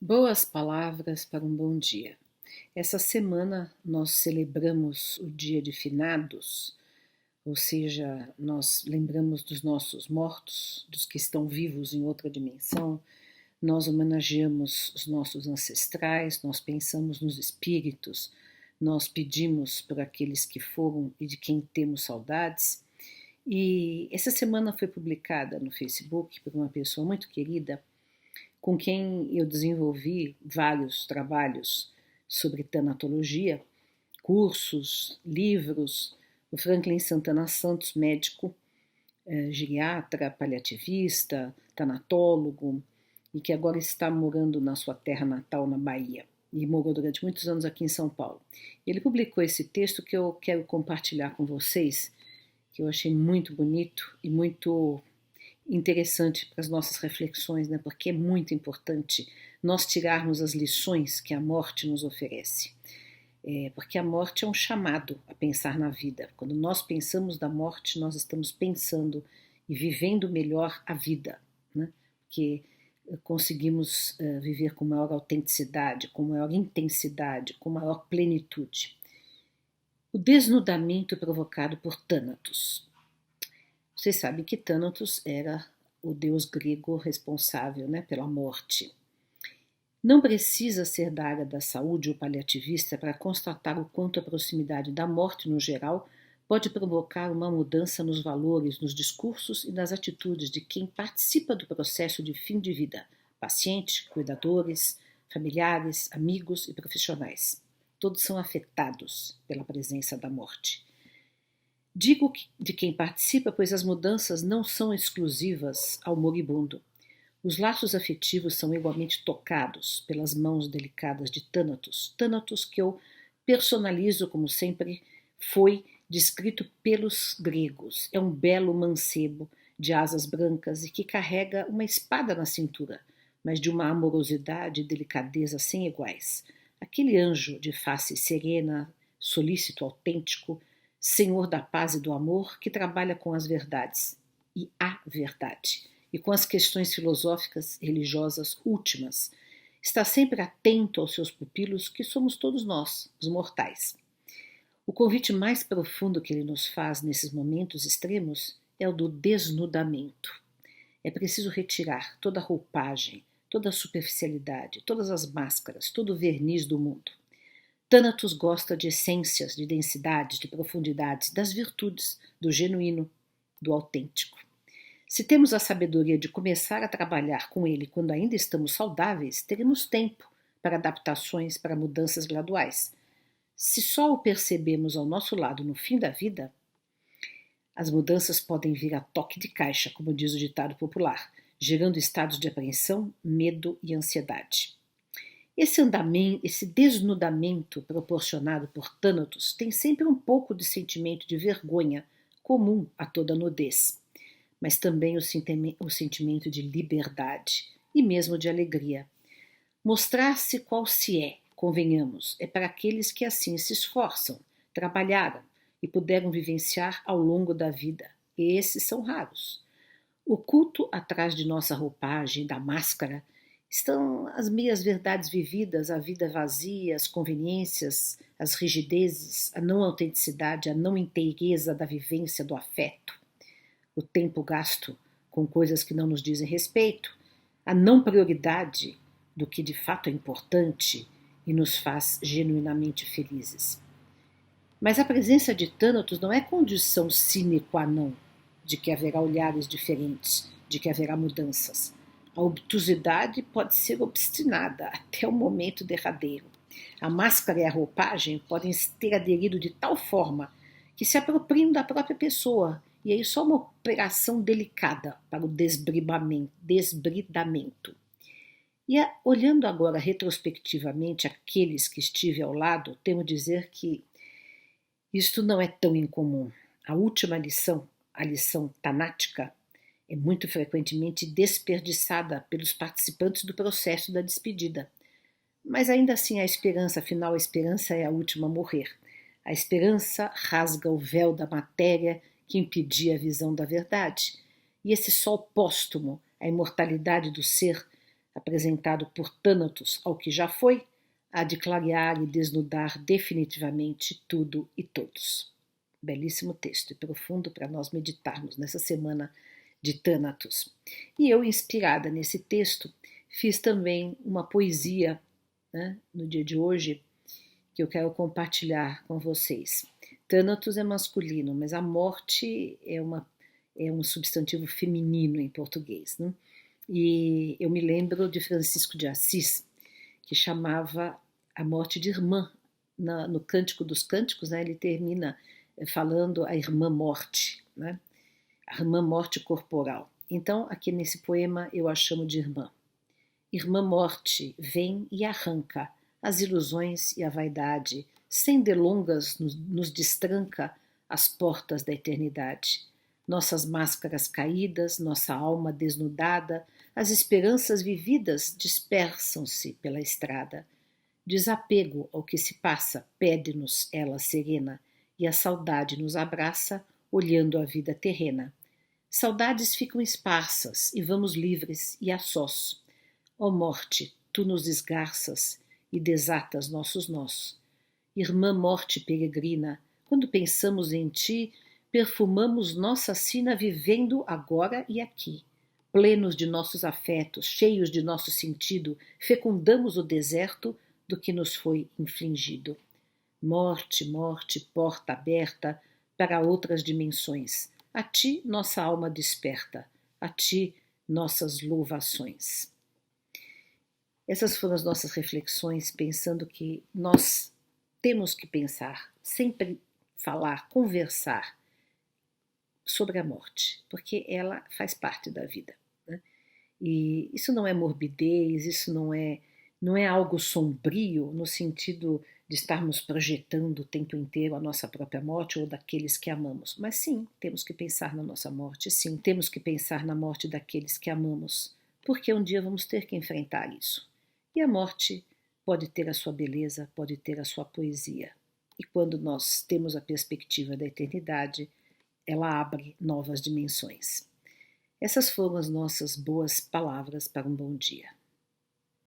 Boas palavras para um bom dia. Essa semana nós celebramos o Dia de Finados, ou seja, nós lembramos dos nossos mortos, dos que estão vivos em outra dimensão, nós homenageamos os nossos ancestrais, nós pensamos nos espíritos, nós pedimos por aqueles que foram e de quem temos saudades. E essa semana foi publicada no Facebook por uma pessoa muito querida, com quem eu desenvolvi vários trabalhos sobre tanatologia, cursos, livros, o Franklin Santana Santos, médico, geriatra, paliativista, tanatólogo, e que agora está morando na sua terra natal, na Bahia, e morou durante muitos anos aqui em São Paulo. Ele publicou esse texto que eu quero compartilhar com vocês, que eu achei muito bonito e muito interessante para as nossas reflexões, né? Porque é muito importante nós tirarmos as lições que a morte nos oferece. Porque a morte é um chamado a pensar na vida. Quando nós pensamos da morte, nós estamos pensando e vivendo melhor a vida, né? Porque conseguimos viver com maior autenticidade, com maior intensidade, com maior plenitude. O desnudamento provocado por Thanatos. Vocês sabem que Thanatos era o deus grego responsável, né, pela morte. Não precisa ser da área da saúde ou paliativista para constatar o quanto a proximidade da morte no geral pode provocar uma mudança nos valores, nos discursos e nas atitudes de quem participa do processo de fim de vida, pacientes, cuidadores, familiares, amigos e profissionais. Todos são afetados pela presença da morte. Digo de quem participa, pois as mudanças não são exclusivas ao moribundo. Os laços afetivos são igualmente tocados pelas mãos delicadas de Thanatos, Thanatos que eu personalizo como sempre foi descrito pelos gregos. É um belo mancebo de asas brancas e que carrega uma espada na cintura, mas de uma amorosidade e delicadeza sem iguais. Aquele anjo de face serena, solícito, autêntico, Senhor da paz e do amor, que trabalha com as verdades e a verdade, e com as questões filosóficas e religiosas últimas. Está sempre atento aos seus pupilos, que somos todos nós, os mortais. O convite mais profundo que ele nos faz nesses momentos extremos é o do desnudamento. É preciso retirar toda a roupagem, toda a superficialidade, todas as máscaras, todo o verniz do mundo. Thanatos gosta de essências, de densidades, de profundidades, das virtudes, do genuíno, do autêntico. Se temos a sabedoria de começar a trabalhar com ele quando ainda estamos saudáveis, teremos tempo para adaptações, para mudanças graduais. Se só o percebemos ao nosso lado no fim da vida, as mudanças podem vir a toque de caixa, como diz o ditado popular, gerando estados de apreensão, medo e ansiedade. Esse desnudamento proporcionado por Thanatos tem sempre um pouco de sentimento de vergonha, comum a toda nudez, mas também o sentimento de liberdade e mesmo de alegria. Mostrar-se qual se é, convenhamos, é para aqueles que assim se esforçam, trabalharam e puderam vivenciar ao longo da vida, e esses são raros. Oculto atrás de nossa roupagem, da máscara, estão as meias verdades vividas, a vida vazia, as conveniências, as rigidezes, a não autenticidade, a não inteireza da vivência do afeto, o tempo gasto com coisas que não nos dizem respeito, a não prioridade do que de fato é importante e nos faz genuinamente felizes. Mas a presença de Thanatos não é condição sine qua non de que haverá olhares diferentes, de que haverá mudanças. A obtusidade pode ser obstinada até o momento derradeiro. A máscara e a roupagem podem ter aderido de tal forma que se apropriam da própria pessoa, e aí só uma operação delicada para o desbridamento. E olhando agora retrospectivamente aqueles que estive ao lado, temo dizer que isto não é tão incomum. A última lição, a lição tanática, é muito frequentemente desperdiçada pelos participantes do processo da despedida. Mas ainda assim a esperança, afinal a esperança é a última a morrer. A esperança rasga o véu da matéria que impedia a visão da verdade. E esse sol póstumo, a imortalidade do ser, apresentado por Thanatos ao que já foi, há de clarear e desnudar definitivamente tudo e todos. Belíssimo texto e profundo para nós meditarmos nessa semana de Thanatos. E eu, inspirada nesse texto, fiz também uma poesia, né, no dia de hoje, que eu quero compartilhar com vocês. Thanatos é masculino, mas a morte é um substantivo feminino em português, né? E eu me lembro de Francisco de Assis, que chamava a morte de irmã. No Cântico dos Cânticos, né, ele termina falando a irmã morte, né? A irmã morte corporal. Então, aqui nesse poema eu a chamo de irmã. Irmã morte, vem e arranca as ilusões e a vaidade, sem delongas nos destranca as portas da eternidade. Nossas máscaras caídas, nossa alma desnudada, as esperanças vividas dispersam-se pela estrada. Desapego ao que se passa, pede-nos ela serena, e a saudade nos abraça, olhando a vida terrena. Saudades ficam esparsas, e vamos livres e a sós. Ó morte, tu nos esgarças e desatas nossos nós. Irmã morte peregrina, quando pensamos em ti, perfumamos nossa sina vivendo agora e aqui. Plenos de nossos afetos, cheios de nosso sentido, fecundamos o deserto do que nos foi infligido. Morte, morte, porta aberta para outras dimensões. A ti nossa alma desperta, a ti nossas louvações. Essas foram as nossas reflexões, pensando que nós temos que pensar, sempre falar, conversar sobre a morte, porque ela faz parte da vida, né? E isso não é morbidez, isso não é algo sombrio no sentido de estarmos projetando o tempo inteiro a nossa própria morte ou daqueles que amamos. Mas sim, temos que pensar na nossa morte, sim, temos que pensar na morte daqueles que amamos, porque um dia vamos ter que enfrentar isso. E a morte pode ter a sua beleza, pode ter a sua poesia. E quando nós temos a perspectiva da eternidade, ela abre novas dimensões. Essas foram as nossas boas palavras para um bom dia.